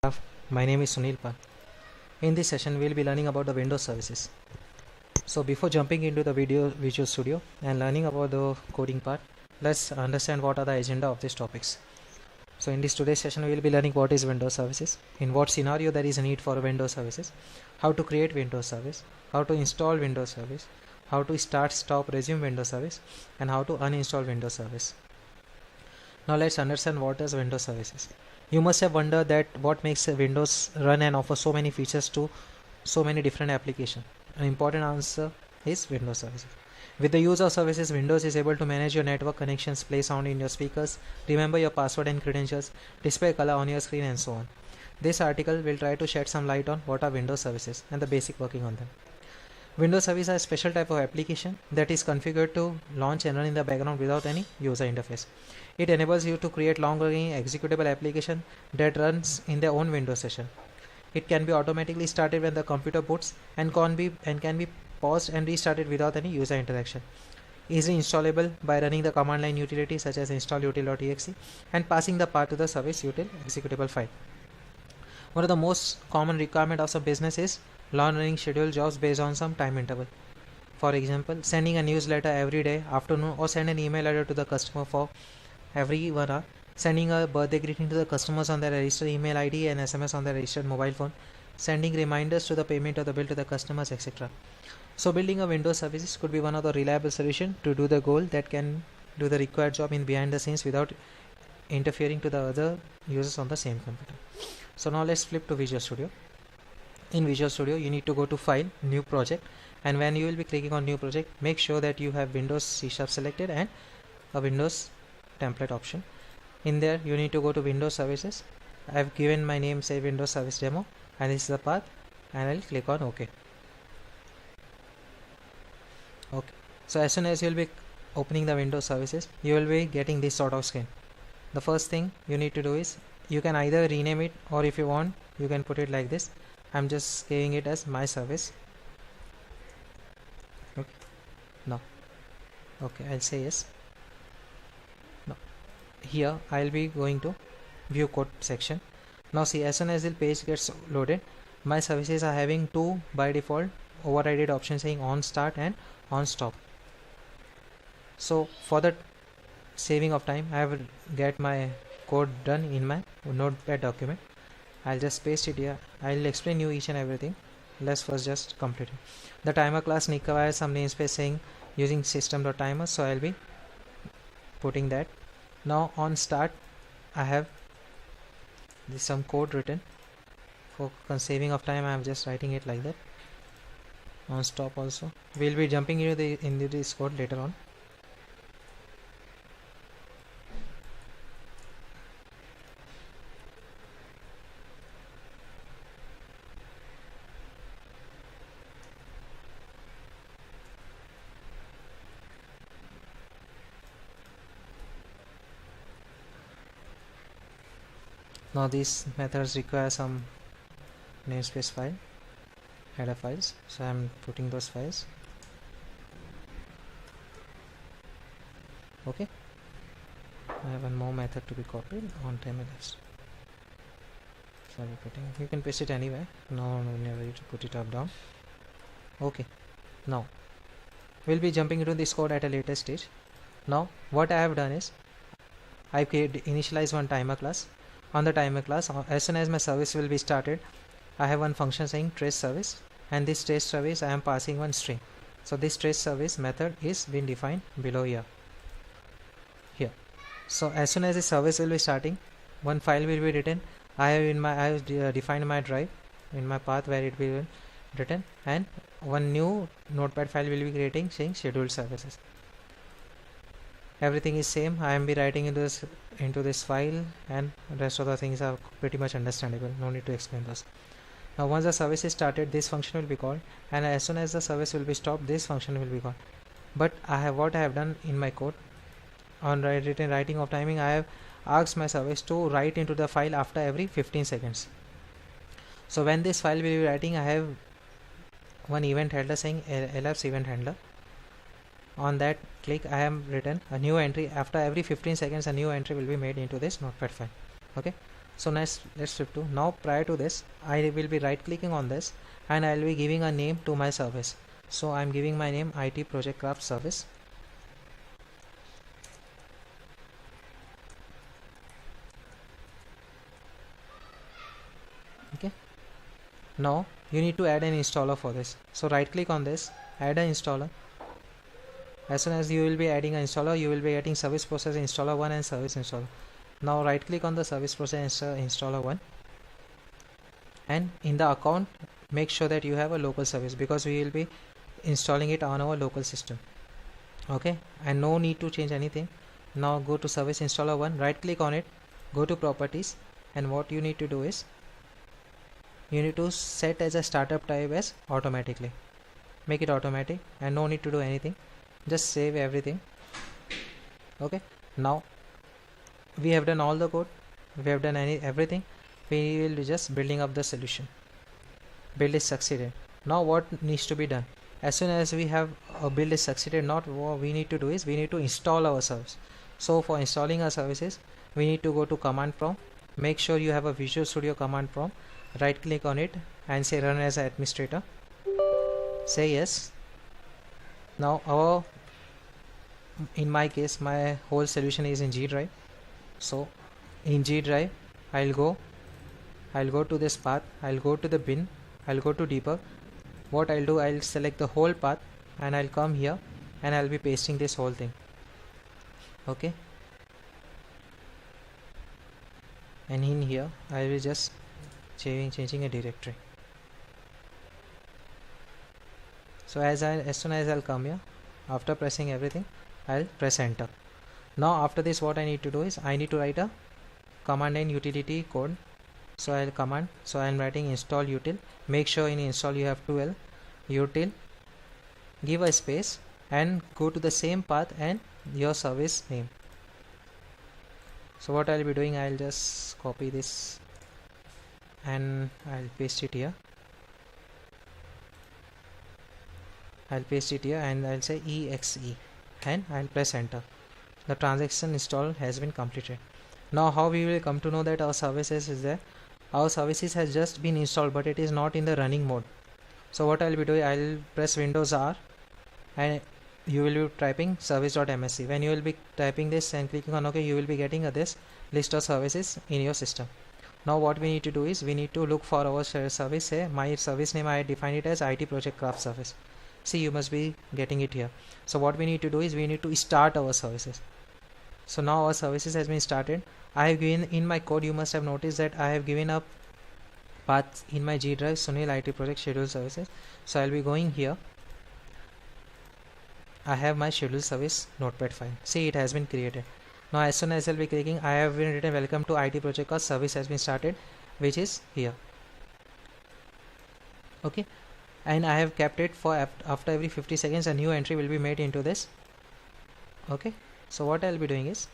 My name is Sunil Pal. In this session, we'll be learning about the Windows services. So before jumping into the Visual Studio and learning about the coding part, let's understand what are the agenda of these topics. So in this today's session, we'll be learning what is Windows services, in what scenario there is a need for Windows services, how to create Windows service, how to install Windows service, how to start, stop, resume Windows service, and how to uninstall Windows service. Now let's understand what is Windows services. You must have wondered that what makes a Windows run and offer so many features to so many different applications. An important answer is Windows services. With the use of services, Windows is able to manage your network connections, play sound in your speakers, remember your password and credentials, display color on your screen, and so on. This article will try to shed some light on what are Windows services and the basic working on them. Windows service is a special type of application that is configured to launch and run in the background without any user interface. It enables you to create long-running executable application that runs in their own Windows session. It can be automatically started when the computer boots and can be paused and restarted without any user interaction. Easily installable by running the command line utility such as install util.exe and passing the path to the service util executable file. One of the most common requirement of some business is long-running scheduled jobs based on some time interval. For example, sending a newsletter every day afternoon or send an email letter to the customer for every 1 hour, sending a birthday greeting to the customers on their registered email ID and SMS on their registered mobile phone, sending reminders to the payment of the bill to the customers, etc. So building a Windows services could be one of the reliable solution to do the goal that can do the required job in behind the scenes without interfering to the other users on the same computer. So now let's flip to Visual Studio. In Visual Studio, you need to go to File, New Project, and when you will be clicking on New Project, make sure that you have Windows C# selected and a Windows template option. In there, you need to go to Windows Services. I have given my name, say Windows Service Demo, and this is the path, and I'll click on OK. Okay. So as soon as you will be opening the Windows Services, you will be getting this sort of screen. The first thing you need to do is you can either rename it, or if you want, you can put it like this. I'm just giving it as my service. Okay. No. Okay, I'll say yes. No. Here I'll be going to view code section. Now see, as soon as the page gets loaded, my services are having two by default overridden options saying on start and on stop. So for the saving of time, I will get my code done in my notepad document. I'll just paste it here. I'll explain you each and everything. Let's first just complete it. The timer class requires some namespace saying using system.timer, so I'll be putting that. Now on start, I have some code written. For saving of time, I'm just writing it like that. On stop also, we'll be jumping into this code later on. Now these methods require some namespace file, header files, so I'm putting those files. Okay, I have one more method to be copied on timer list. Sorry, you can paste it anywhere. No, never need to put it up down. Okay, now we'll be jumping into this code at a later stage. Now what I have done is I initialize one timer class. On the timer class, as soon as my service will be started, I have one function saying trace service, and this trace service I am passing one string. So this trace service method is been defined below here. So as soon as the service will be starting, one file will be written. I have defined my drive in my path where it will be written, and one new notepad file will be creating saying scheduled services. Everything is same. I am be writing into this file, and rest of the things are pretty much understandable. No need to explain those. Now once the service is started, this function will be called, and as soon as the service will be stopped, this function will be called. But what I have done in my code on writing of timing, I have asked my service to write into the file after every 15 seconds. So when this file will be writing, I have one event handler saying elapsed event handler. On that click, I have written a new entry. After every 15 seconds, a new entry will be made into this notepad file. Okay, So let's flip to now. Prior to this, I will be right clicking on this and I will be giving a name to my service. So I'm giving my name IT Project Craft Service. Okay, now you need to add an installer for this. So right click on this, add an installer. As soon as you will be adding an installer, you will be getting service process installer 1 and service installer. Now right click on the service process installer 1, and in the account make sure that you have a local service, because we will be installing it on our local system. Okay, and no need to change anything. Now go to service installer 1, right click on it, go to properties, and what you need to do is you need to set as a startup type as automatically. Make it automatic and no need to do anything, just save everything. Okay, now we have done all the code, we have done everything. We will be just building up the solution. Build is succeeded. Now what needs to be done? As soon as we have a build is succeeded, not what we need to do is we need to install our service. So for installing our services, we need to go to command prompt. Make sure you have a Visual Studio command prompt. Right click on it and say run as an administrator. Say yes. Now in my case, my whole solution is in G drive. So in G drive, I'll go to this path, I'll go to the bin, I'll go to debug. What I'll do, I'll select the whole path and I'll come here and I'll be pasting this whole thing. Okay, and in here I will just changing a directory. So as soon as I'll come here, after pressing everything, I'll press enter. Now after this, what I need to do is I need to write a command line utility code. So I'm writing install util. Make sure in install you have 2L util, give a space and go to the same path and your service name. So what I'll be doing, I'll just copy this and I'll paste it here. And I'll say exe and I'll press enter. The transaction install has been completed. Now how we will come to know that our services is there? Our services has just been installed, but it is not in the running mode. So what I'll be doing, I'll press Windows R and you will be typing service.msc. When you will be typing this and clicking on OK, you will be getting this list of services in your system. Now what we need to do is we need to look for our service. Say my service name, I define it as IT Project Craft Service. See, you must be getting it here. So what we need to do is we need to start our services. So now our services has been started. I have given in my code, you must have noticed that I have given a path in my G drive, Sunil IT Project Schedule Services. So I'll be going here. I have my schedule service notepad file. See, it has been created. Now as soon as I'll be clicking, I have been written welcome to IT Project Craft Service has been started, which is here. Okay, and I have kept it for after every 50 seconds a new entry will be made into this. Okay, so what I'll be doing is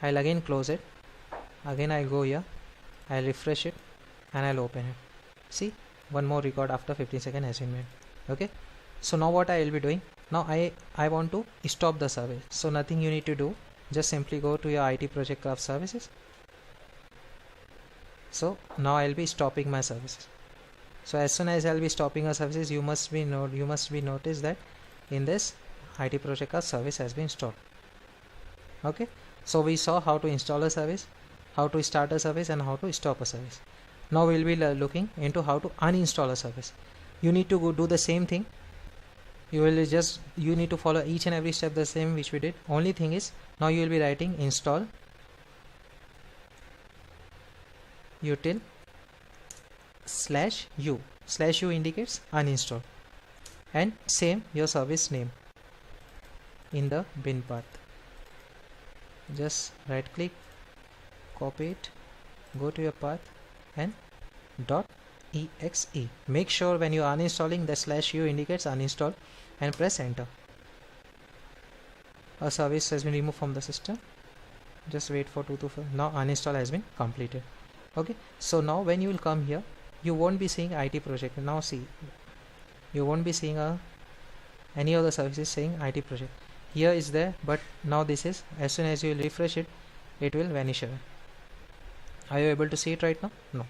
I'll again close it, again I'll go here, I'll refresh it and I'll open it. See, one more record after 15 seconds has been made. Okay, so now what I will be doing, now I want to stop the service. So nothing you need to do, just simply go to your IT Project Craft Services. So now I'll be stopping my services. So as soon as I'll be stopping our services, you must be notice that in this IT Project Craft service has been stopped. Okay, so we saw how to install a service, how to start a service and how to stop a service. Now we'll be looking into how to uninstall a service. You need to go do the same thing. You need to follow each and every step the same which we did. Only thing is now you will be writing install util /u. /u indicates uninstall, and same your service name in the bin path. Just right click, copy it, go to your path and .exe. Make sure when you are uninstalling the /u indicates uninstall and press enter. A service has been removed from the system. Just wait for 2 to 4. Now uninstall has been completed. Okay, so now when you will come here, you won't be seeing IT project. Now see, you won't be seeing any of the services saying IT project. Here is there, but now this is, as soon as you will refresh it, it will vanish away. Are you able to see it right now? No.